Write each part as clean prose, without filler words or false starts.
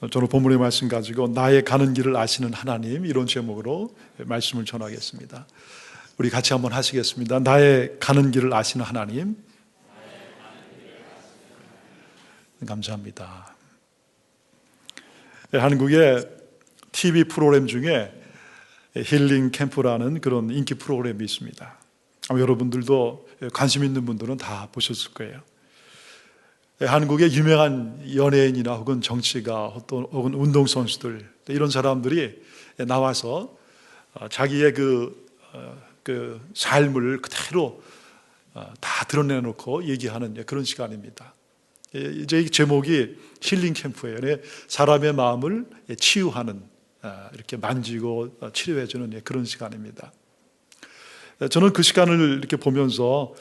저는 본문의 말씀 가지고 나의 가는 길을 아시는 하나님, 이런 제목으로 말씀을 전하겠습니다. 우리 같이 한번 하시겠습니다. 나의 가는 길을 아시는 하나님. 감사합니다. 한국의 TV 프로그램 중에 힐링 캠프라는 그런 인기 프로그램이 있습니다. 아마 여러분들도 관심 있는 분들은 다 보셨을 거예요. 한국의 유명한 연예인이나 혹은 정치가 혹은 운동선수들, 이런 사람들이 나와서 자기의 그 삶을 그대로 다 드러내놓고 얘기하는 그런 시간입니다. 이제 이 제목이 힐링 캠프예요. 사람의 마음을 치유하는, 이렇게 만지고 치료해주는 그런 시간입니다. 저는 그 시간을 이렇게 보면서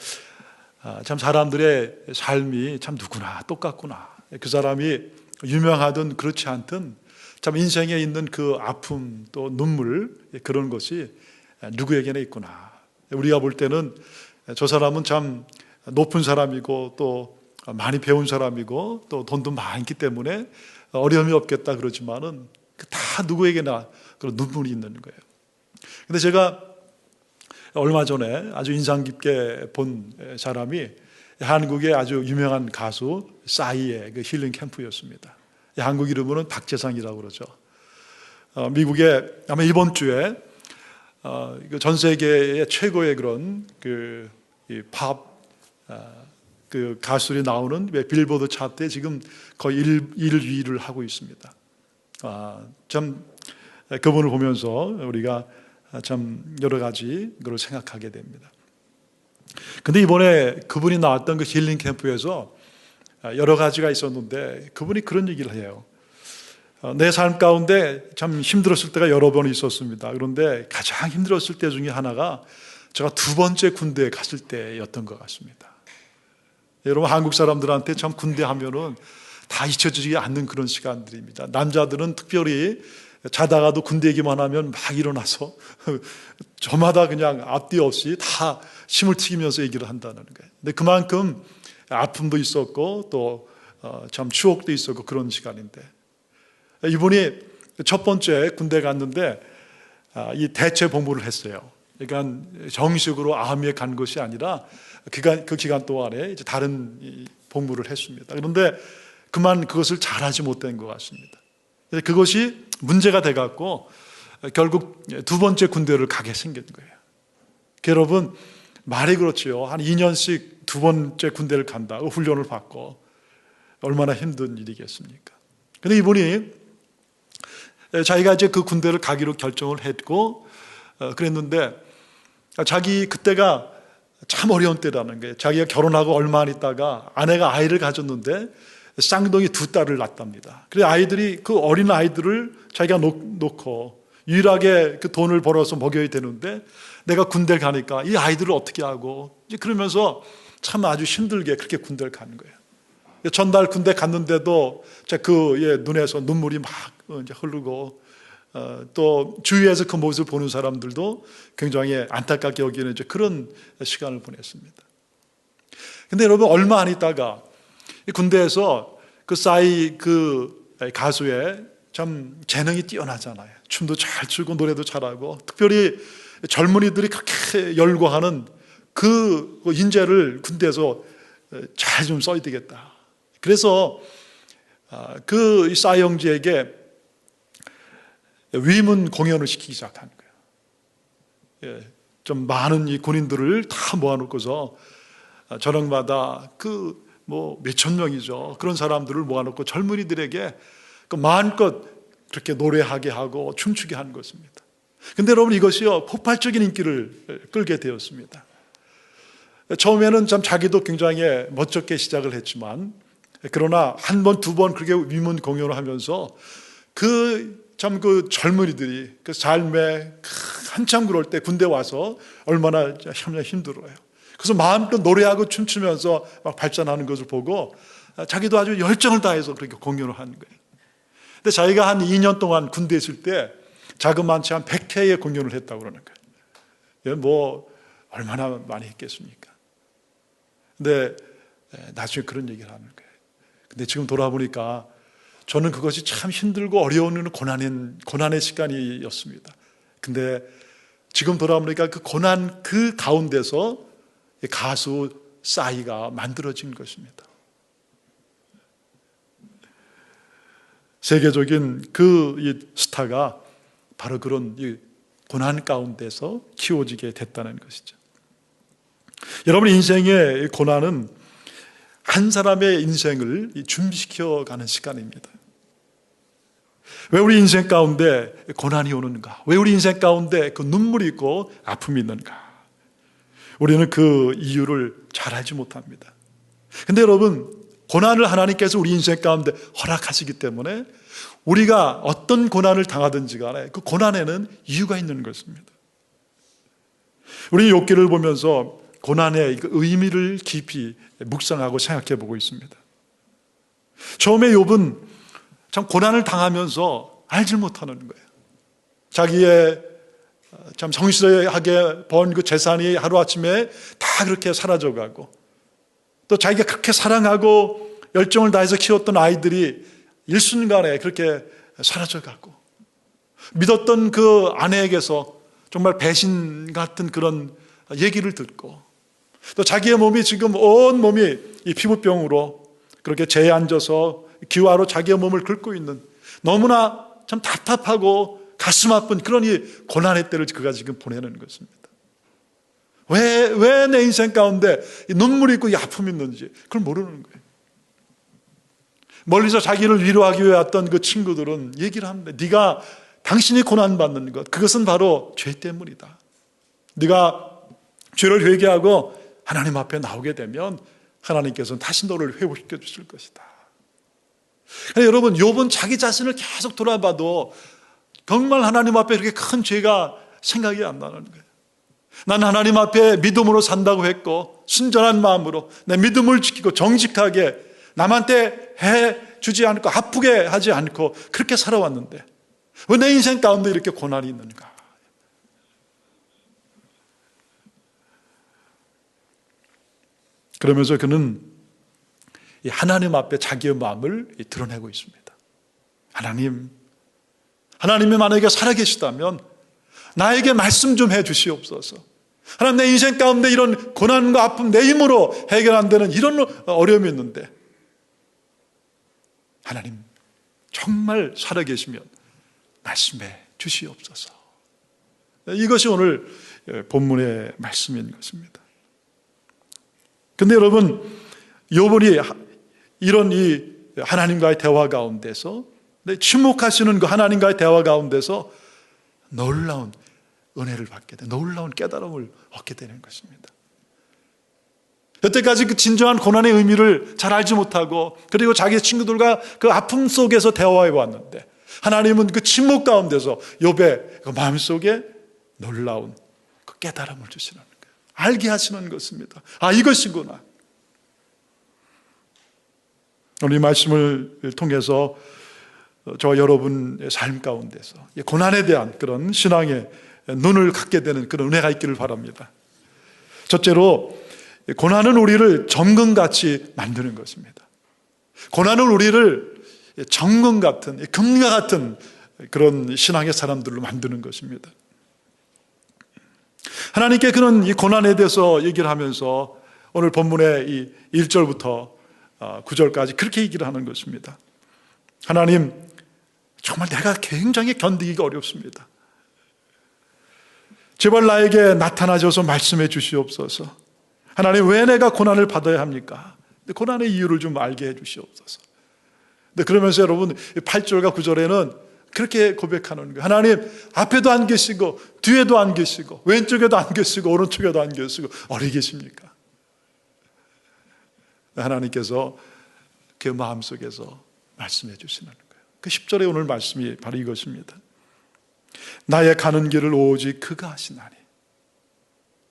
참 사람들의 삶이 참 누구나 똑같구나. 그 사람이 유명하든 그렇지 않든 참 인생에 있는 그 아픔 또 눈물, 그런 것이 누구에게나 있구나. 우리가 볼 때는 저 사람은 참 높은 사람이고 또 많이 배운 사람이고 또 돈도 많기 때문에 어려움이 없겠다 그러지만은 다 누구에게나 그런 눈물이 있는 거예요. 근데 제가 얼마 전에 아주 인상 깊게 본 사람이 한국의 아주 유명한 가수 싸이의 그 힐링 캠프였습니다. 한국 이름으로는 박재상이라고 그러죠. 미국에 아마 이번 주에 전 세계의 최고의 그런 팝 그 가수들이 나오는 빌보드 차트에 지금 거의 1위를 하고 있습니다. 참 그분을 보면서 우리가 참 여러 가지 걸 생각하게 됩니다. 근데 이번에 그분이 나왔던 그 힐링 캠프에서 여러 가지가 있었는데 그분이 그런 얘기를 해요. 내 삶 가운데 참 힘들었을 때가 여러 번 있었습니다. 그런데 가장 힘들었을 때 중에 하나가 제가 두 번째 군대에 갔을 때였던 것 같습니다. 여러분, 한국 사람들한테 참 군대 하면은 다 잊혀지지 않는 그런 시간들입니다. 남자들은 특별히 자다가도 군대 얘기만 하면 막 일어나서 저마다 그냥 앞뒤 없이 다 침을 튀기면서 얘기를 한다는 거예요. 근데 그만큼 아픔도 있었고 또 참 추억도 있었고 그런 시간인데, 이분이 첫 번째 군대 갔는데 이 대체 복무를 했어요. 그러니까 정식으로 아미에 간 것이 아니라 그 기간 동안에 이제 다른 복무를 했습니다. 그런데 그만 그것을 잘하지 못한 것 같습니다. 그것이 문제가 돼갖고 결국 두 번째 군대를 가게 생긴 거예요. 여러분, 말이 그렇지요. 한 2년씩 두 번째 군대를 간다, 훈련을 받고 얼마나 힘든 일이겠습니까? 근데 이분이 자기가 이제 그 군대를 가기로 결정을 했고 그랬는데 자기 그때가 참 어려운 때라는 거예요. 자기가 결혼하고 얼마 안 있다가 아내가 아이를 가졌는데 쌍둥이 두 딸을 낳답니다. 그래서 아이들이, 그 어린 아이들을 자기가 놓고 유일하게 그 돈을 벌어서 먹여야 되는데 내가 군대를 가니까 이 아이들을 어떻게 하고, 이제 그러면서 참 아주 힘들게 그렇게 군대를 가는 거예요. 전날 군대 갔는데도 그 눈에서 눈물이 막 이제 흐르고 또 주위에서 그 모습을 보는 사람들도 굉장히 안타깝게 여기는 이제 그런 시간을 보냈습니다. 근데 여러분, 얼마 안 있다가 이 군대에서 그 싸이 그 가수의 참 재능이 뛰어나잖아요. 춤도 잘 추고 노래도 잘하고, 특별히 젊은이들이 그렇게 열광하는 그 인재를 군대에서 잘 좀 써야 되겠다. 그래서 그 싸이 형제에게 위문 공연을 시키기 시작한 거예요. 좀 많은 이 군인들을 다 모아놓고서 저녁마다 몇천 명이죠. 그런 사람들을 모아놓고 젊은이들에게 그 마음껏 그렇게 노래하게 하고 춤추게 하는 것입니다. 근데 여러분, 이것이요 폭발적인 인기를 끌게 되었습니다. 처음에는 참 자기도 굉장히 멋쩍게 시작을 했지만, 그러나 한 번, 두 번 그렇게 위문 공연을 하면서 그 젊은이들이 그 삶에 한참 그럴 때 군대 와서 얼마나 힘들어요. 그래서 마음껏 노래하고 춤추면서 막 발전하는 것을 보고 자기도 아주 열정을 다해서 그렇게 공연을 하는 거예요. 근데 자기가 한 2년 동안 군대에 있을 때 자그마치 한 100회의 공연을 했다고 그러는 거예요. 뭐 얼마나 많이 했겠습니까? 근데 나중에 그런 얘기를 하는 거예요. 근데 지금 돌아보니까 저는 그것이 참 힘들고 어려운 고난의 시간이었습니다. 근데 지금 돌아보니까 그 고난 그 가운데서 가수 싸이가 만들어진 것입니다. 세계적인 그 스타가 바로 그런 이 고난 가운데서 키워지게 됐다는 것이죠. 여러분, 인생의 고난은 한 사람의 인생을 준비시켜가는 시간입니다. 왜 우리 인생 가운데 고난이 오는가? 왜 우리 인생 가운데 그 눈물이 있고 아픔이 있는가? 우리는 그 이유를 잘 알지 못합니다. 근데 여러분, 고난을 하나님께서 우리 인생 가운데 허락하시기 때문에 우리가 어떤 고난을 당하든지 간에 그 고난에는 이유가 있는 것입니다. 우리는 욥기를 보면서 고난의 그 의미를 깊이 묵상하고 생각해 보고 있습니다. 처음에 욥은 참 고난을 당하면서 알지 못하는 거예요. 자기의 참 성실하게 번 그 재산이 하루아침에 다 그렇게 사라져가고, 또 자기가 그렇게 사랑하고 열정을 다해서 키웠던 아이들이 일순간에 그렇게 사라져가고, 믿었던 그 아내에게서 정말 배신 같은 그런 얘기를 듣고, 또 자기의 몸이 지금 온 몸이 이 피부병으로 그렇게 재에 앉아서 기와로 자기의 몸을 긁고 있는, 너무나 참 답답하고 가슴 아픈 그런 이 고난의 때를 그가 지금 보내는 것입니다. 왜 내 인생 가운데 눈물이 있고 이 아픔이 있는지 그걸 모르는 거예요. 멀리서 자기를 위로하기 위해 왔던 그 친구들은 얘기를 합니다. 네가 당신이 고난받는 것, 그것은 바로 죄 때문이다. 네가 죄를 회개하고 하나님 앞에 나오게 되면 하나님께서는 다시 너를 회복시켜 주실 것이다. 여러분, 욥은 자기 자신을 계속 돌아봐도 정말 하나님 앞에 그렇게 큰 죄가 생각이 안 나는 거예요. 난 하나님 앞에 믿음으로 산다고 했고, 순전한 마음으로 내 믿음을 지키고 정직하게 남한테 해주지 않고 아프게 하지 않고 그렇게 살아왔는데 왜 내 인생 가운데 이렇게 고난이 있는가? 그러면서 그는 하나님 앞에 자기의 마음을 드러내고 있습니다. 하나님이 만약에 살아계시다면 나에게 말씀 좀 해주시옵소서. 하나님, 내 인생 가운데 이런 고난과 아픔 내 힘으로 해결 안 되는 이런 어려움이 있는데 하나님 정말 살아계시면 말씀해 주시옵소서. 이것이 오늘 본문의 말씀인 것입니다. 근데 여러분, 욥이 이런 이 하나님과의 대화 가운데서, 침묵하시는 그 하나님과의 대화 가운데서 놀라운 은혜를 받게 돼, 놀라운 깨달음을 얻게 되는 것입니다. 여태까지 그 진정한 고난의 의미를 잘 알지 못하고, 그리고 자기 친구들과 그 아픔 속에서 대화해 왔는데 하나님은 그 침묵 가운데서 욥의 그 마음속에 놀라운 그 깨달음을 주시는 거예요. 알게 하시는 것입니다. 아, 이것이구나. 오늘 이 말씀을 통해서 저와 여러분의 삶 가운데서 고난에 대한 그런 신앙의 눈을 갖게 되는 그런 은혜가 있기를 바랍니다. 첫째로, 고난은 우리를 정금같이 만드는 것입니다. 고난은 우리를 정금 같은, 금과 같은 그런 신앙의 사람들로 만드는 것입니다. 하나님께 그런 이 고난에 대해서 얘기를 하면서 오늘 본문의 이 1절부터 9절까지 그렇게 얘기를 하는 것입니다. 하나님, 정말 내가 굉장히 견디기가 어렵습니다. 제발 나에게 나타나셔서 말씀해 주시옵소서. 하나님, 왜 내가 고난을 받아야 합니까? 고난의 이유를 좀 알게 해 주시옵소서. 그러면서 여러분 8절과 9절에는 그렇게 고백하는 거예요. 하나님, 앞에도 안 계시고 뒤에도 안 계시고 왼쪽에도 안 계시고 오른쪽에도 안 계시고 어디 계십니까? 하나님께서 그 마음속에서 말씀해 주시는 거예요. 그 10절의 오늘 말씀이 바로 이것입니다. 나의 가는 길을 오직 그가 아시나니,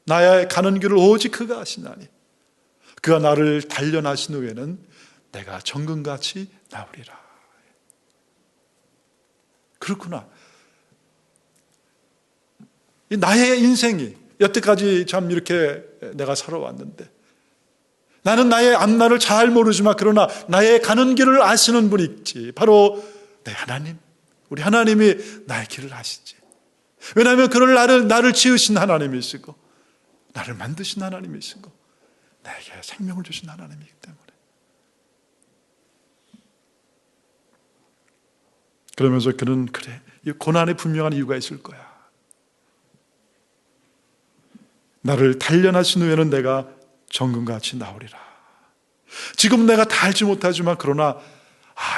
나의 가는 길을 오직 그가 아시나니, 그가 나를 단련하신 후에는 내가 정금같이 나으리라. 그렇구나. 나의 인생이 여태까지 참 이렇게 내가 살아왔는데 나는 나의 앞날을 잘 모르지만 그러나 나의 가는 길을 아시는 분이 있지. 바로 내 하나님, 우리 하나님이 나의 길을 아시지. 왜냐하면 그를 나를 지으신 하나님이시고 나를 만드신 하나님이시고 나에게 생명을 주신 하나님이기 때문에. 그러면서 그는 그래, 이 고난에 분명한 이유가 있을 거야. 나를 단련하신 후에는 내가 정금같이 나오리라. 지금 내가 다 알지 못하지만 그러나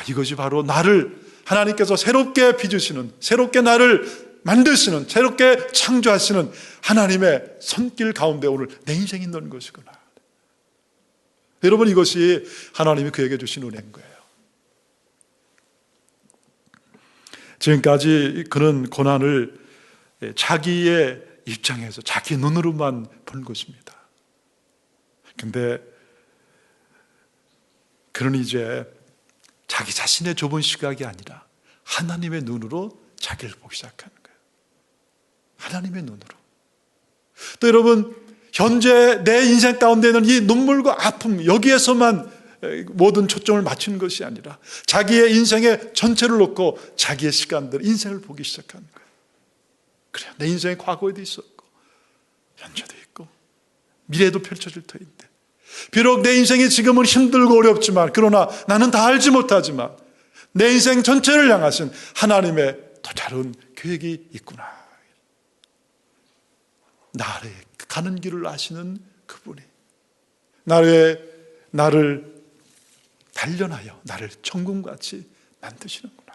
이것이 바로 나를 하나님께서 새롭게 빚으시는, 새롭게 나를 만드시는, 새롭게 창조하시는 하나님의 손길 가운데 오늘 내 인생이 있는 것이구나. 여러분, 이것이 하나님이 그에게 주신 은혜인 거예요. 지금까지 그는 고난을 자기의 입장에서 자기 눈으로만 본 것입니다. 근데 그는 이제 자기 자신의 좁은 시각이 아니라 하나님의 눈으로 자기를 보기 시작하는 거예요. 하나님의 눈으로. 또 여러분, 현재 내 인생 가운데는 이 눈물과 아픔, 여기에서만 모든 초점을 맞추는 것이 아니라 자기의 인생의 전체를 놓고 자기의 시간들, 인생을 보기 시작하는 거예요. 그래, 내 인생의 과거에도 있었고 현재도 있고 미래도 펼쳐질 터인데, 비록 내 인생이 지금은 힘들고 어렵지만 그러나 나는 다 알지 못하지만 내 인생 전체를 향하신 하나님의 또 다른 계획이 있구나. 나를 가는 길을 아시는 그분이 나를 단련하여 나를 천금같이 만드시는구나.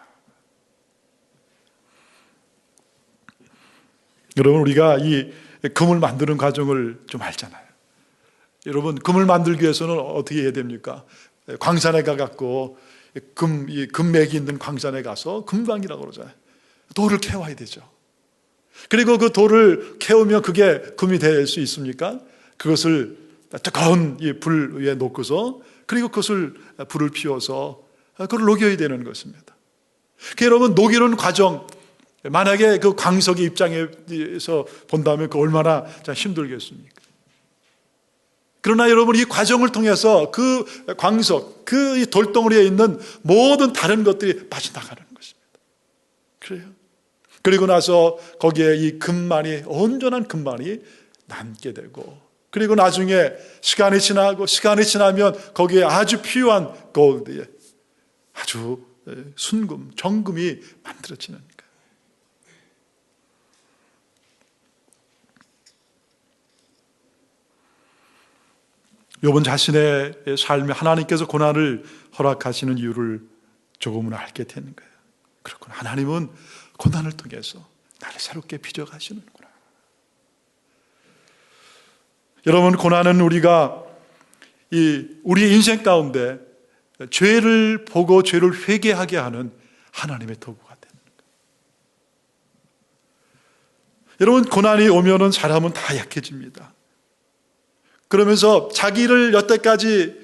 여러분, 우리가 이 금을 만드는 과정을 좀 알잖아요. 여러분, 금을 만들기 위해서는 어떻게 해야 됩니까? 광산에 가갖고 금맥이 있는 광산에 가서 금광이라고 그러잖아요. 돌을 캐와야 되죠. 그리고 그 돌을 캐우면 그게 금이 될 수 있습니까? 그것을 뜨거운 이 불 위에 놓고서 그리고 그것을 불을 피워서 그걸 녹여야 되는 것입니다. 여러분, 녹이는 과정, 만약에 그 광석의 입장에서 본다면 그 얼마나 힘들겠습니까? 그러나 여러분, 이 과정을 통해서 그 광석, 그 돌덩어리에 있는 모든 다른 것들이 빠져나가는 것입니다. 그래요. 그리고 나서 거기에 이 금만이, 온전한 금만이 남게 되고, 그리고 나중에 시간이 지나면 거기에 아주 필요한 골드에 아주 순금, 정금이 만들어지는 거예요. 욥은 자신의 삶에 하나님께서 고난을 허락하시는 이유를 조금은 알게 되는 거예요. 그렇구나, 하나님은 고난을 통해서 나를 새롭게 빚어가시는구나. 여러분, 고난은 우리가 우리 인생 가운데 죄를 보고 죄를 회개하게 하는 하나님의 도구가 되는 거예요. 여러분, 고난이 오면은 사람은 다 약해집니다. 그러면서 자기를 여태까지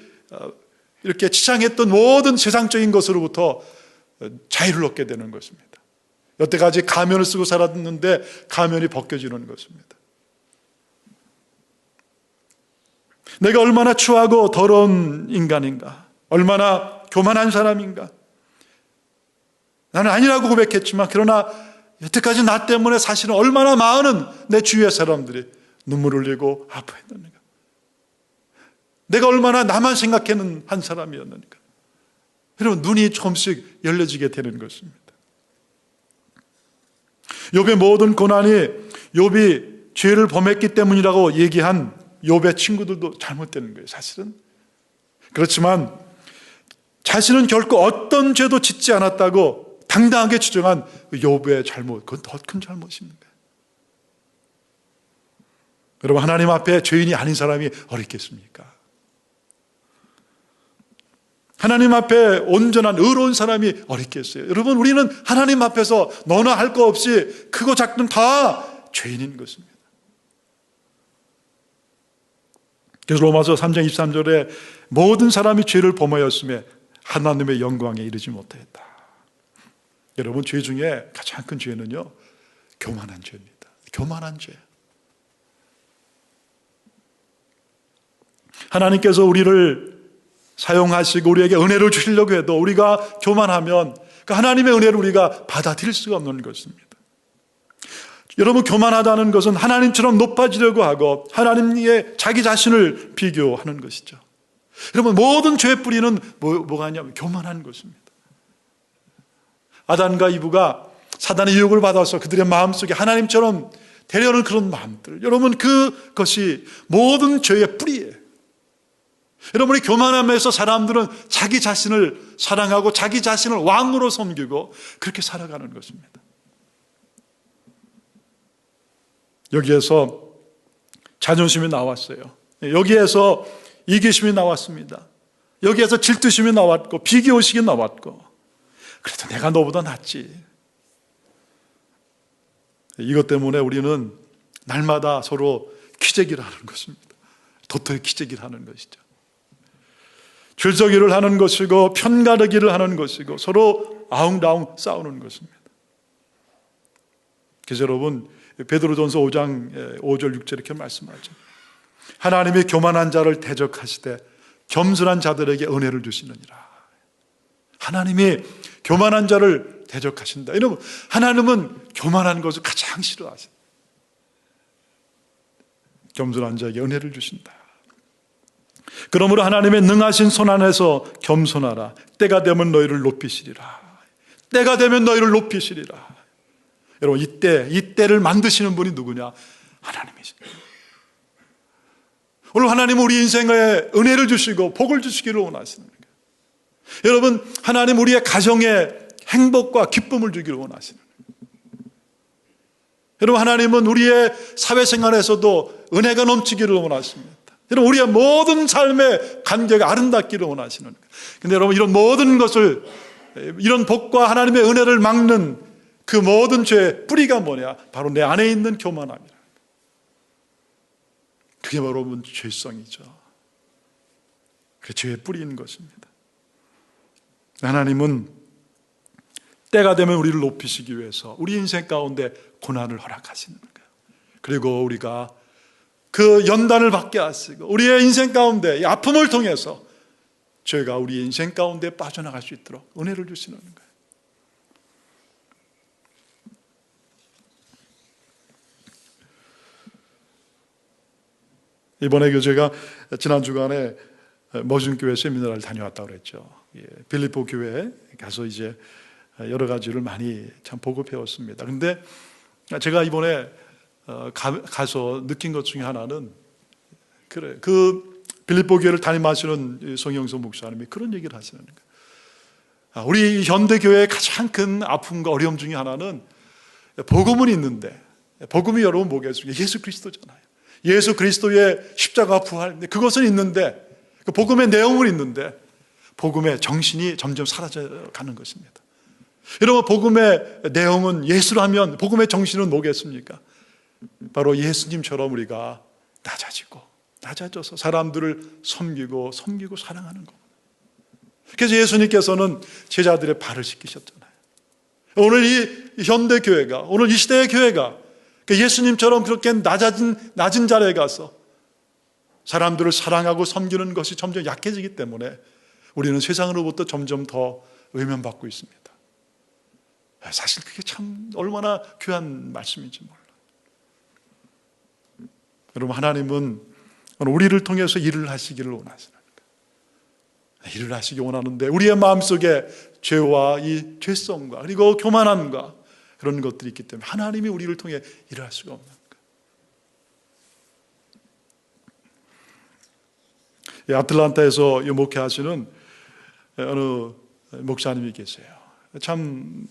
이렇게 치장했던 모든 세상적인 것으로부터 자유를 얻게 되는 것입니다. 여태까지 가면을 쓰고 살았는데 가면이 벗겨지는 것입니다. 내가 얼마나 추하고 더러운 인간인가, 얼마나 교만한 사람인가. 나는 아니라고 고백했지만 그러나 여태까지 나 때문에 사실은 얼마나 많은 내 주위의 사람들이 눈물을 흘리고 아파했는가. 내가 얼마나 나만 생각하는 한 사람이었는가. 여러분, 눈이 조금씩 열려지게 되는 것입니다. 욥의 모든 고난이 욥이 죄를 범했기 때문이라고 얘기한 욥의 친구들도 잘못되는 거예요, 사실은. 그렇지만 자신은 결코 어떤 죄도 짓지 않았다고 당당하게 주장한 욥의 잘못, 그건 더 큰 잘못입니다. 여러분, 하나님 앞에 죄인이 아닌 사람이 어디 있겠습니까? 하나님 앞에 온전한 의로운 사람이 어디 있겠어요? 여러분, 우리는 하나님 앞에서 너나 할 거 없이 크고 작든 다 죄인인 것입니다. 그래서 로마서 3장 23절에 모든 사람이 죄를 범하였음에 하나님의 영광에 이르지 못하였다. 여러분, 죄 중에 가장 큰 죄는요, 교만한 죄입니다. 교만한 죄. 하나님께서 우리를 사용하시고 우리에게 은혜를 주시려고 해도 우리가 교만하면 그 하나님의 은혜를 우리가 받아들일 수가 없는 것입니다. 여러분, 교만하다는 것은 하나님처럼 높아지려고 하고 하나님의 자기 자신을 비교하는 것이죠. 여러분, 모든 죄의 뿌리는 뭐가 있냐면 교만한 것입니다. 아담과 이브가 사단의 유혹을 받아서 그들의 마음속에 하나님처럼 되려는 그런 마음들, 여러분, 그것이 모든 죄의 뿌리예요. 여러분이 교만함에서 사람들은 자기 자신을 사랑하고 자기 자신을 왕으로 섬기고 그렇게 살아가는 것입니다. 여기에서 자존심이 나왔어요. 여기에서 이기심이 나왔습니다. 여기에서 질투심이 나왔고 비교의식이 나왔고, 그래도 내가 너보다 낫지. 이것 때문에 우리는 날마다 서로 기재기를 하는 것입니다. 도토의 기재기를 하는 것이죠. 줄서기를 하는 것이고 편가르기를 하는 것이고 서로 아웅다웅 싸우는 것입니다. 그래서 여러분, 베드로전서 5장 5절 6절 이렇게 말씀하죠. 하나님이 교만한 자를 대적하시되 겸손한 자들에게 은혜를 주시느니라. 하나님이 교만한 자를 대적하신다. 여러분, 하나님은 교만한 것을 가장 싫어하세요. 겸손한 자에게 은혜를 주신다. 그러므로 하나님의 능하신 손 안에서 겸손하라. 때가 되면 너희를 높이시리라. 때가 되면 너희를 높이시리라. 여러분, 이때를 만드시는 분이 누구냐? 하나님이십니다. 오늘 하나님은 우리 인생에 은혜를 주시고 복을 주시기를 원하시는 거예요. 여러분, 하나님 우리의 가정에 행복과 기쁨을 주기를 원하시는 거예요. 여러분, 하나님은 우리의 사회생활에서도 은혜가 넘치기를 원하십니다. 여러분, 우리의 모든 삶의 관계가 아름답기를 원하시는 거예요. 그런데 여러분, 이런 모든 것을, 이런 복과 하나님의 은혜를 막는 그 모든 죄의 뿌리가 뭐냐? 바로 내 안에 있는 교만함이라. 그게 바로 여러분 죄성이죠. 그 죄의 뿌리인 것입니다. 하나님은 때가 되면 우리를 높이시기 위해서 우리 인생 가운데 고난을 허락하시는 거예요. 그리고 우리가 그 연단을 받게 하시고 우리의 인생 가운데 이 아픔을 통해서 죄가 우리의 인생 가운데 빠져나갈 수 있도록 은혜를 주시는 거예요. 이번에 제가 지난 주간에 머준교회 세미나를 다녀왔다고 그랬죠. 빌립보 교회에 가서 이제 여러 가지를 많이 참 보고 배웠습니다. 그런데 제가 이번에 가서 느낀 것 중에 하나는, 그 빌립보 교회를 담임하시는 송영선 목사님이 그런 얘기를 하시는 거예요. 우리 현대 교회의 가장 큰 아픔과 어려움 중에 하나는 복음은 있는데, 복음이 여러분 뭐겠습니까? 예수 그리스도잖아요. 예수 그리스도의 십자가 부활, 그것은 있는데, 그 복음의 내용은 있는데 복음의 정신이 점점 사라져가는 것입니다. 여러분, 복음의 내용은 예수라면 복음의 정신은 뭐겠습니까? 바로 예수님처럼 우리가 낮아져서 사람들을 섬기고 사랑하는 겁니다. 그래서 예수님께서는 제자들의 발을 씻기셨잖아요. 오늘 이 현대교회가, 오늘 이 시대의 교회가 예수님처럼 그렇게 낮은 자리에 가서 사람들을 사랑하고 섬기는 것이 점점 약해지기 때문에 우리는 세상으로부터 점점 더 외면받고 있습니다. 사실 그게 참 얼마나 귀한 말씀인지 몰라요. 여러분, 하나님은 우리를 통해서 일을 하시기를 원하시는 거예요. 일을 하시기 원하는데 우리의 마음속에 죄와 이 죄성과 그리고 교만함과 그런 것들이 있기 때문에 하나님이 우리를 통해 일을 할 수가 없는 거예요. 아틀란타에서 목회하시는 어느 목사님이 계세요. 참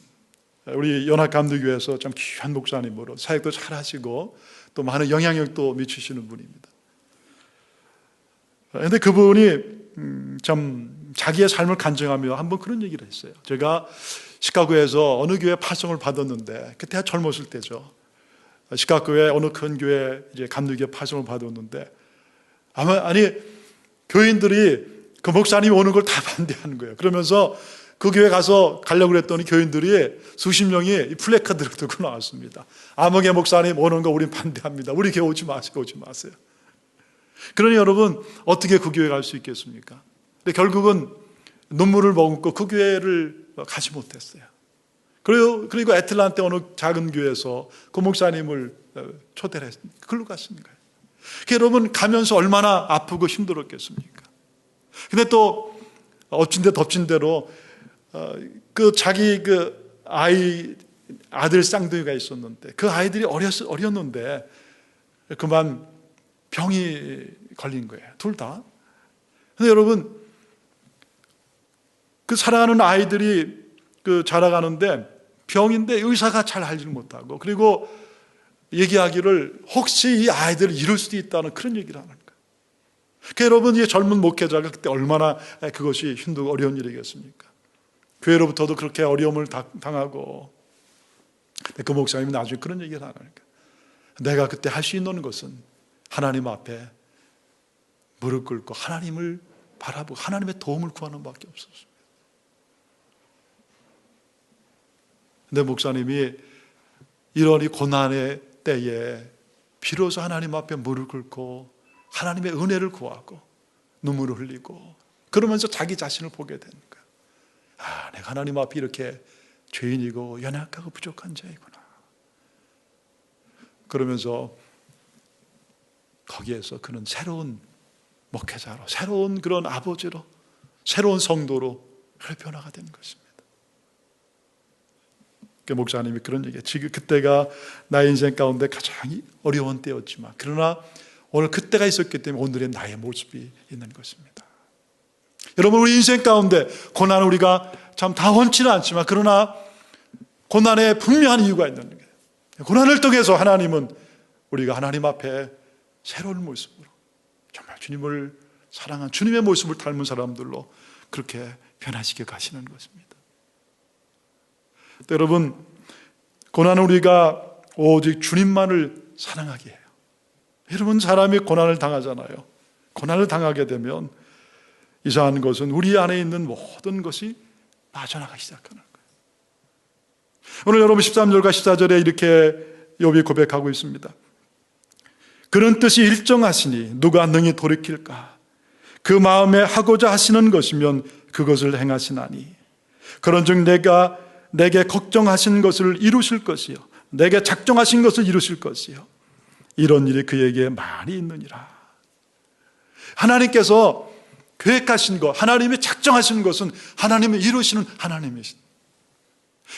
우리 연합감리교회에서 참 귀한 목사님으로 사역도 잘하시고 또 많은 영향력도 미치시는 분입니다. 그런데 그분이 참 자기의 삶을 간증하며 한번 그런 얘기를 했어요. 제가 시카고에서 어느 교회 파송을 받았는데, 그때 젊었을 때죠. 시카고에 어느 큰 교회 이제 감리교회 파송을 받았는데, 아니 교인들이 그 목사님이 오는 걸 다 반대하는 거예요. 그러면서 그 교회 가서 가려고 그랬더니 교인들이 수십 명이 플래카드를 들고 나왔습니다. 아무개 목사님 오는 거 우린 반대합니다. 우리 교회 오지 마세요. 그러니 여러분, 어떻게 그 교회 갈 수 있겠습니까? 근데 결국은 눈물을 머금고 그 교회를 가지 못했어요. 그리고 애틀란타 어느 작은 교회에서 그 목사님을 초대를 했습니다. 글로 갔습니다. 여러분, 가면서 얼마나 아프고 힘들었겠습니까? 근데 또 엎친 데 덮친 대로 그 자기 그 아들 쌍둥이가 있었는데 그 아이들이 어렸는데 그만 병이 걸린 거예요. 둘 다. 근데 여러분, 그 사랑하는 아이들이 그 자라가는데 병인데 의사가 잘 알지를 못하고, 그리고 얘기하기를 혹시 이 아이들을 잃을 수도 있다는 그런 얘기를 하는 거예요. 그러니까 여러분, 이 젊은 목회자가 그때 얼마나 그것이 힘들고 어려운 일이겠습니까? 교회로부터도 그렇게 어려움을 당하고, 그 목사님이 나중에 그런 얘기를 하는 거예요. 내가 그때 할 수 있는 것은 하나님 앞에 무릎 꿇고 하나님을 바라보고 하나님의 도움을 구하는 밖에 없었습니다. 근데 목사님이 이런 이 고난의 때에 비로소 하나님 앞에 무릎 꿇고 하나님의 은혜를 구하고 눈물을 흘리고 그러면서 자기 자신을 보게 되는 거예요. 아, 내가 하나님 앞에 이렇게 죄인이고 연약하고 부족한 자이구나. 그러면서 거기에서 그는 새로운 목회자로, 새로운 그런 아버지로, 새로운 성도로 변화가 된 것입니다. 그 목사님이 그런 얘기예요. 지금 그때가 나의 인생 가운데 가장 어려운 때였지만, 그러나 오늘 그때가 있었기 때문에 오늘의 나의 모습이 있는 것입니다. 여러분, 우리 인생 가운데 고난을 우리가 참 다 원치는 않지만, 그러나 고난에 분명한 이유가 있는 거예요. 고난을 통해서 하나님은 우리가 하나님 앞에 새로운 모습으로 정말 주님을 사랑한 주님의 모습을 닮은 사람들로 그렇게 변화시켜 가시는 것입니다. 여러분, 고난은 우리가 오직 주님만을 사랑하게 해요. 여러분, 사람이 고난을 당하잖아요. 고난을 당하게 되면 이상한 것은 우리 안에 있는 모든 것이 빠져나가기 시작하는 거예요. 오늘 여러분 13절과 14절에 이렇게 욥이 고백하고 있습니다. 그런 뜻이 일정하시니 누가 능히 돌이킬까? 그 마음에 하고자 하시는 것이면 그것을 행하시나니 그런즉 내게 걱정하신 것을 이루실 것이요 내게 작정하신 것을 이루실 것이요 이런 일이 그에게 많이 있느니라. 하나님께서 계획하신 것, 하나님이 작정하신 것은 하나님이 이루시는 하나님이신.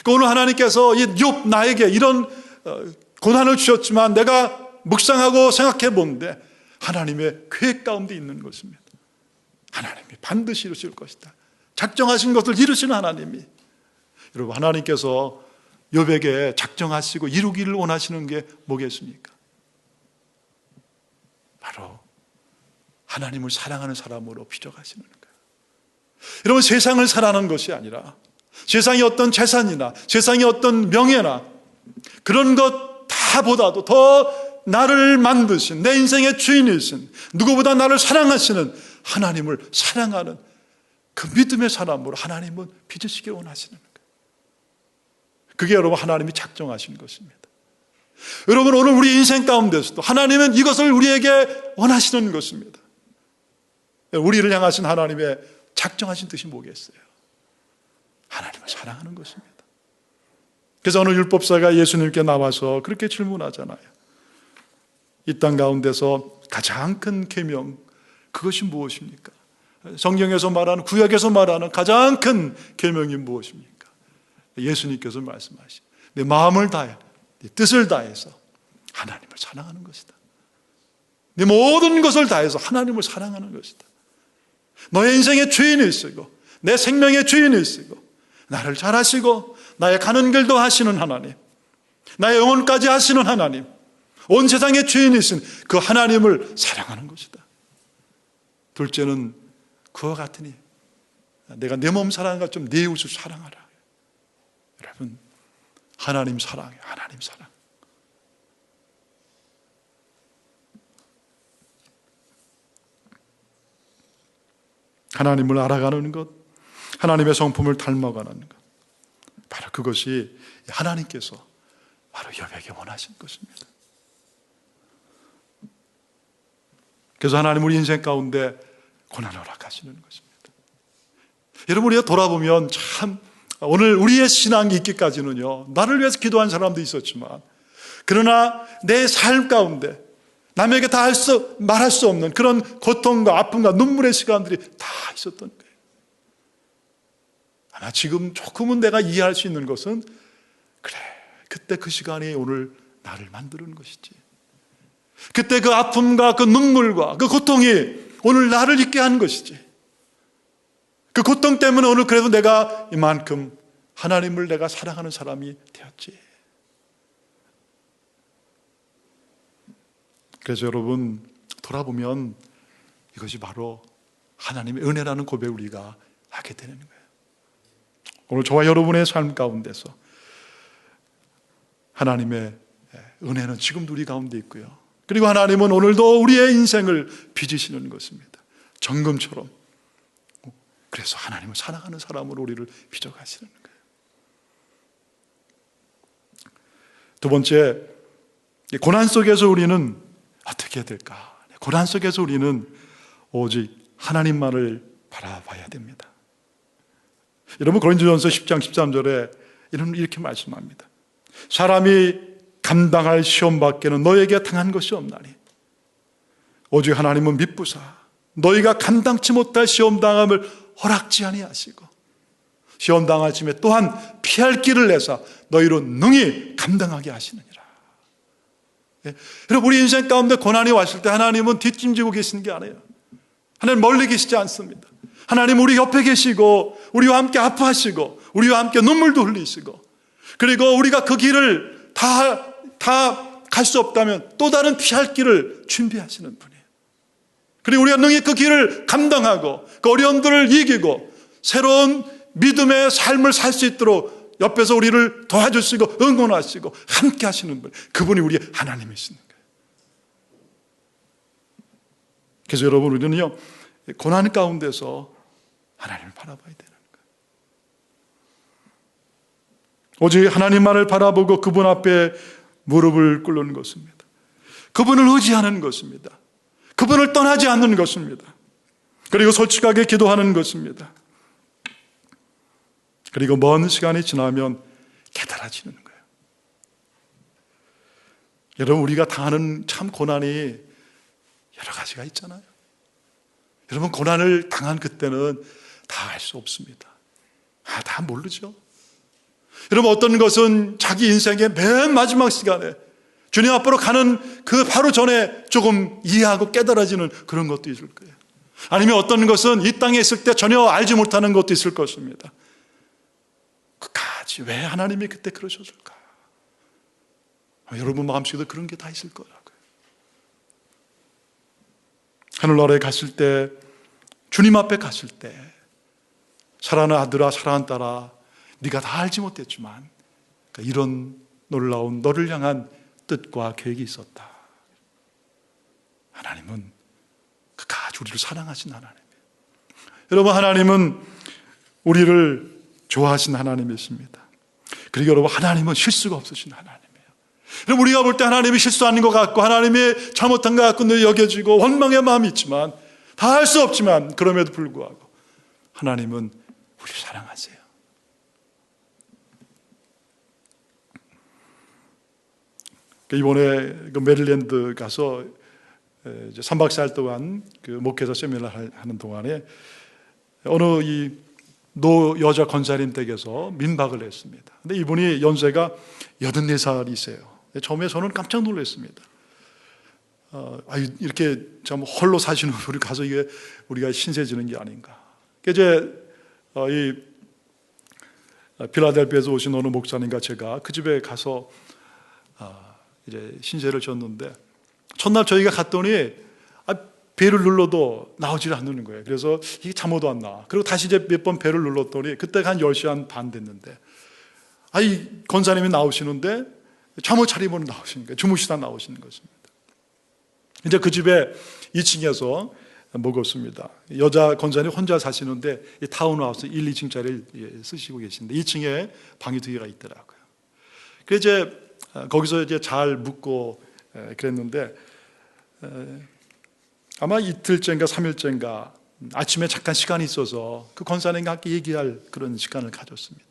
그러니까 오늘 하나님께서 욥 나에게 이런 고난을 주셨지만 내가 묵상하고 생각해 보는데 하나님의 계획 가운데 있는 것입니다. 하나님이 반드시 이루실 것이다. 작정하신 것을 이루시는 하나님이. 여러분, 하나님께서 욥에게 작정하시고 이루기를 원하시는 게 뭐겠습니까? 바로 하나님을 사랑하는 사람으로 빚어가시는 거예요. 여러분, 세상을 사랑하는 것이 아니라 세상의 어떤 재산이나 세상의 어떤 명예나 그런 것 다보다도 더 나를 만드신 내 인생의 주인이신 누구보다 나를 사랑하시는 하나님을 사랑하는 그 믿음의 사람으로 하나님은 빚으시길 원하시는 거예요. 그게 여러분 하나님이 작정하신 것입니다. 여러분, 오늘 우리 인생 가운데서도 하나님은 이것을 우리에게 원하시는 것입니다. 우리를 향하신 하나님의 작정하신 뜻이 뭐겠어요? 하나님을 사랑하는 것입니다. 그래서 어느 율법사가 예수님께 나와서 그렇게 질문하잖아요. 이 땅 가운데서 가장 큰 계명, 그것이 무엇입니까? 성경에서 말하는, 구약에서 말하는 가장 큰 계명이 무엇입니까? 예수님께서 말씀하시죠. 내 마음을 다해, 내 뜻을 다해서 하나님을 사랑하는 것이다. 내 모든 것을 다해서 하나님을 사랑하는 것이다. 너의 인생의 주인이시고 내 생명의 주인이시고 나를 잘 하시고 나의 가는 길도 하시는 하나님, 나의 영혼까지 하시는 하나님, 온 세상의 주인이신 그 하나님을 사랑하는 것이다. 둘째는 그와 같으니 내가 내 몸 사랑한 것처럼 내 이웃을 사랑하라. 여러분, 하나님 사랑해요. 하나님 사랑. 하나님을 알아가는 것, 하나님의 성품을 닮아가는 것, 바로 그것이 하나님께서 바로 욥에게 원하신 것입니다. 그래서 하나님 우리 인생 가운데 고난을 허락하시는 것입니다. 여러분, 우리가 돌아보면 참 오늘 우리의 신앙이 있기까지는요, 나를 위해서 기도한 사람도 있었지만, 그러나 내 삶 가운데 남에게 다 말할 수 없는 그런 고통과 아픔과 눈물의 시간들이 다 있었던 거예요. 아마 지금 조금은 내가 이해할 수 있는 것은, 그래, 그때 그 시간이 오늘 나를 만드는 것이지. 그때 그 아픔과 그 눈물과 그 고통이 오늘 나를 있게 하는 것이지. 그 고통 때문에 오늘 그래도 내가 이만큼 하나님을 내가 사랑하는 사람이 되었지. 그래서 여러분, 돌아보면 이것이 바로 하나님의 은혜라는 고백을 우리가 하게 되는 거예요. 오늘 저와 여러분의 삶 가운데서 하나님의 은혜는 지금도 우리 가운데 있고요. 그리고 하나님은 오늘도 우리의 인생을 빚으시는 것입니다. 정금처럼. 그래서 하나님을 사랑하는 사람으로 우리를 빚어가시는 거예요. 두 번째, 고난 속에서 우리는 어떻게 해야 될까? 고난 속에서 우리는 오직 하나님만을 바라봐야 됩니다. 여러분, 고린도전서 10장 13절에 이렇게 말씀합니다. 사람이 감당할 시험 밖에는 너에게 당한 것이 없나니 오직 하나님은 미쁘사 너희가 감당치 못할 시험 당함을 허락지 아니하시고 시험 당하심에 또한 피할 길을 내사 너희로 능히 감당하게 하시느니라. 여러분, 우리 인생 가운데 고난이 왔을 때 하나님은 뒷짐지고 계시는 게 아니에요. 하나님 멀리 계시지 않습니다. 하나님 우리 옆에 계시고 우리와 함께 아파하시고 우리와 함께 눈물도 흘리시고, 그리고 우리가 그 길을 다 갈 수 없다면 또 다른 피할 길을 준비하시는 분이에요. 그리고 우리가 능히 그 길을 감당하고 그 어려움들을 이기고 새로운 믿음의 삶을 살 수 있도록 옆에서 우리를 도와주시고 응원하시고 함께 하시는 분, 그분이 우리의 하나님이시는 거예요. 그래서 여러분, 우리는요, 고난 가운데서 하나님을 바라봐야 되는 거예요. 오직 하나님만을 바라보고 그분 앞에 무릎을 꿇는 것입니다. 그분을 의지하는 것입니다. 그분을 떠나지 않는 것입니다. 그리고 솔직하게 기도하는 것입니다. 그리고 먼 시간이 지나면 깨달아지는 거예요. 여러분, 우리가 당하는 참 고난이 여러 가지가 있잖아요. 여러분, 고난을 당한 그때는 다 알 수 없습니다. 다 모르죠. 여러분, 어떤 것은 자기 인생의 맨 마지막 시간에 주님 앞으로 가는 그 바로 전에 조금 이해하고 깨달아지는 그런 것도 있을 거예요. 아니면 어떤 것은 이 땅에 있을 때 전혀 알지 못하는 것도 있을 것입니다. 끝까지 왜 하나님이 그때 그러셨을까? 여러분 마음속에도 그런 게 다 있을 거라고요. 하늘나라에 갔을 때, 주님 앞에 갔을 때, 사랑하는 아들아, 사랑하는 딸아, 네가 다 알지 못했지만 이런 놀라운 너를 향한 뜻과 계획이 있었다. 하나님은 끝까지 우리를 사랑하신 하나님이에요. 여러분, 하나님은 우리를 좋아하신 하나님이십니다. 그리고 여러분, 하나님은 실수가 없으신 하나님이에요. 여러분, 우리가 볼 때 하나님이 실수하는 것 같고 하나님이 잘못한 것 같고 늘 여겨지고 원망의 마음이 있지만, 다 할 수 없지만 그럼에도 불구하고 하나님은 우리를 사랑하세요. 이번에 그 메릴랜드 가서 3박 4일 동안 그 목회자 세미나를 하는 동안에 어느 이 노 여자 권사님 댁에서 민박을 했습니다. 근데 이분이 연세가 84살이세요. 처음에 저는 깜짝 놀랐습니다. 이렇게 참 홀로 사시는 분이 가서 이게 우리가 신세지는 게 아닌가. 이제 이 필라델피아에서 오신 어느 목사님과 제가 그 집에 가서 이제 신세를 졌는데, 첫날 저희가 갔더니 배를 눌러도 나오질 않는 거예요. 그래서 이게 잠어도 안 나. 그리고 다시 이제 몇 번 배를 눌렀더니 그때가 한 10시 반 됐는데, 이 권사님이 나오시는데 잠을 차리면 나오시는 거예요. 주무시다 나오시는 것입니다. 이제 그 집에 2층에서 묵었습니다. 여자 권사님 혼자 사시는데 이 타운하우스 1, 2층짜리를 쓰시고 계신데 2층에 방이 2개가 있더라고요. 그래서 이제 거기서 이제 잘 묵고 그랬는데, 아마 이틀째인가 3일째인가 아침에 잠깐 시간이 있어서 그 권사님과 함께 얘기할 그런 시간을 가졌습니다.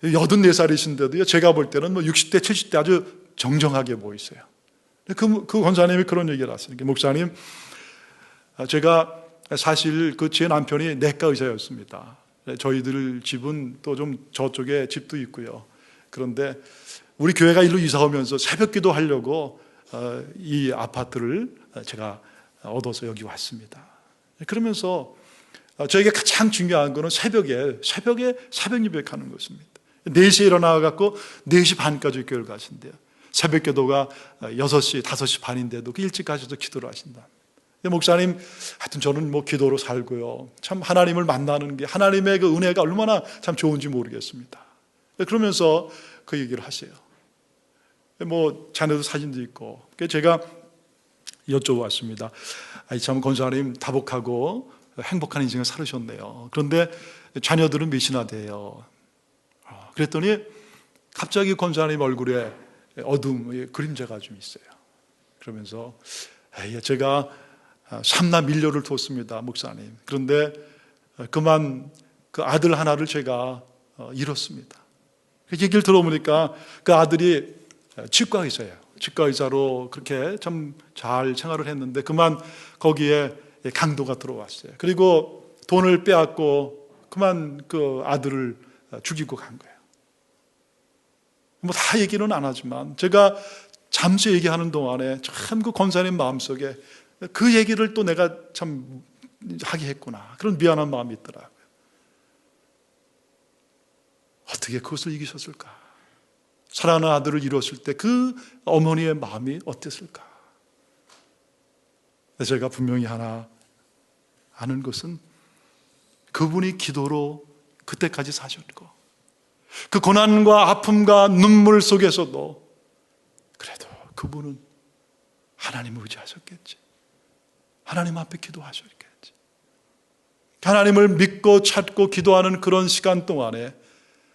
84살이신데도요, 제가 볼 때는 뭐 60대, 70대 아주 정정하게 보이세요. 그 권사님이 그런 얘기를 하시는 게, 목사님, 제가 사실 제 남편이 내과 의사였습니다. 저희들 집은 또 좀 저쪽에 집도 있고요. 그런데 우리 교회가 일로 이사 오면서 새벽 기도 하려고 이 아파트를 제가 얻어서 여기 왔습니다. 그러면서 저에게 가장 중요한 거는 새벽에 새벽 예배하는 것입니다. 4시에 일어나갖고 4시 반까지 교회를 가신대요. 새벽 기도가 6시, 5시 반인데도 그 일찍 가셔서 기도를 하신다. 목사님, 하여튼 저는 뭐 기도로 살고요. 참 하나님을 만나는 게, 하나님의 그 은혜가 얼마나 참 좋은지 모르겠습니다. 그러면서 그 얘기를 하세요. 뭐 자녀도 사진도 있고. 그래서 제가 여쭤봤습니다. 참 권사님 다복하고 행복한 인생을 살으셨네요. 그런데 자녀들은 몇이나 돼요? 그랬더니 갑자기 권사님 얼굴에 어둠의 그림자가 좀 있어요. 그러면서 제가 3남 1녀를 뒀습니다, 목사님. 그런데 그만 그 아들 하나를 제가 잃었습니다. 그 얘기를 들어보니까 그 아들이 치과 의사예요. 치과 의사로 그렇게 참 잘 생활을 했는데 그만 거기에 강도가 들어왔어요. 그리고 돈을 빼앗고 그만 그 아들을 죽이고 간 거예요. 뭐 다 얘기는 안 하지만 제가 잠시 얘기하는 동안에 참 그 권사님 마음속에 그 얘기를 또 내가 참 하게 했구나, 그런 미안한 마음이 있더라고요. 어떻게 그것을 이기셨을까? 사랑하는 아들을 잃었을 때 그 어머니의 마음이 어땠을까? 제가 분명히 하나 아는 것은 그분이 기도로 그때까지 사셨고 그 고난과 아픔과 눈물 속에서도 그래도 그분은 하나님을 의지하셨겠지. 하나님 앞에 기도하셨겠지. 하나님을 믿고 찾고 기도하는 그런 시간 동안에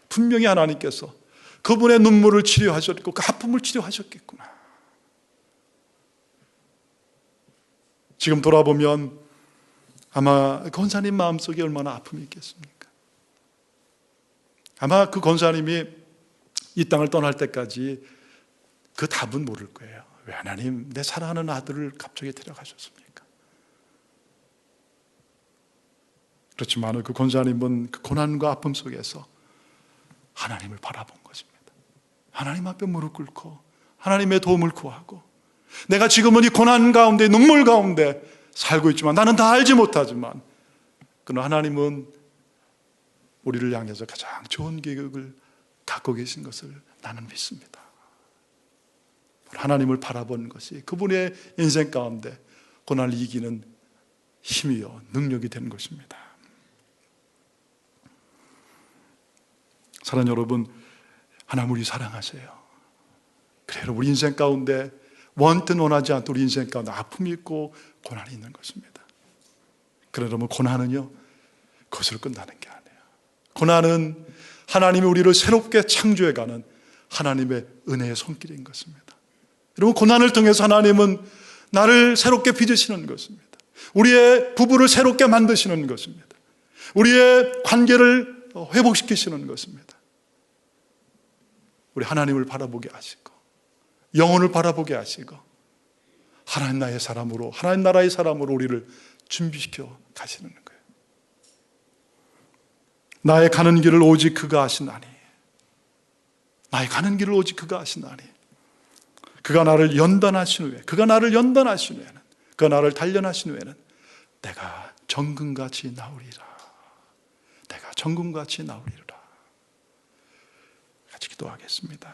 분명히 하나님께서 그분의 눈물을 치료하셨고 그 아픔을 치료하셨겠구나. 지금 돌아보면 아마 권사님 마음속에 얼마나 아픔이 있겠습니까? 아마 그 권사님이 이 땅을 떠날 때까지 그 답은 모를 거예요. 왜 하나님 내 사랑하는 아들을 갑자기 데려가셨습니까? 그렇지만 그 권사님은 그 고난과 아픔 속에서 하나님을 바라본 것입니다. 하나님 앞에 무릎 꿇고 하나님의 도움을 구하고, 내가 지금은 이 고난 가운데 눈물 가운데 살고 있지만 나는 다 알지 못하지만 그러나 하나님은 우리를 향해서 가장 좋은 계획을 갖고 계신 것을 나는 믿습니다. 하나님을 바라본 것이 그분의 인생 가운데 고난을 이기는 힘이요 능력이 된 것입니다. 사랑하는 여러분, 하나님 우리 사랑하세요. 그래, 우리 인생 가운데 원든 원하지 않던 우리 인생 가운데 아픔이 있고 고난이 있는 것입니다. 그래, 여러분, 고난은요 그것으로 끝나는 게 아니에요. 고난은 하나님이 우리를 새롭게 창조해가는 하나님의 은혜의 손길인 것입니다. 여러분, 고난을 통해서 하나님은 나를 새롭게 빚으시는 것입니다. 우리의 부부를 새롭게 만드시는 것입니다. 우리의 관계를 회복시키시는 것입니다. 우리 하나님을 바라보게 하시고 영혼을 바라보게 하시고 하나님 나라의 사람으로, 하나님 나라의 사람으로 우리를 준비시켜 가시는 거예요. 나의 가는 길을 오직 그가 아시나니, 나의 가는 길을 오직 그가 아시나니, 그가 나를 연단하신 후에, 그가 나를 연단하신 후에는, 그가 나를 단련하신 후에는 내가 정금같이 나오리라. 내가 정금같이 나오리라. 같이 기도하겠습니다.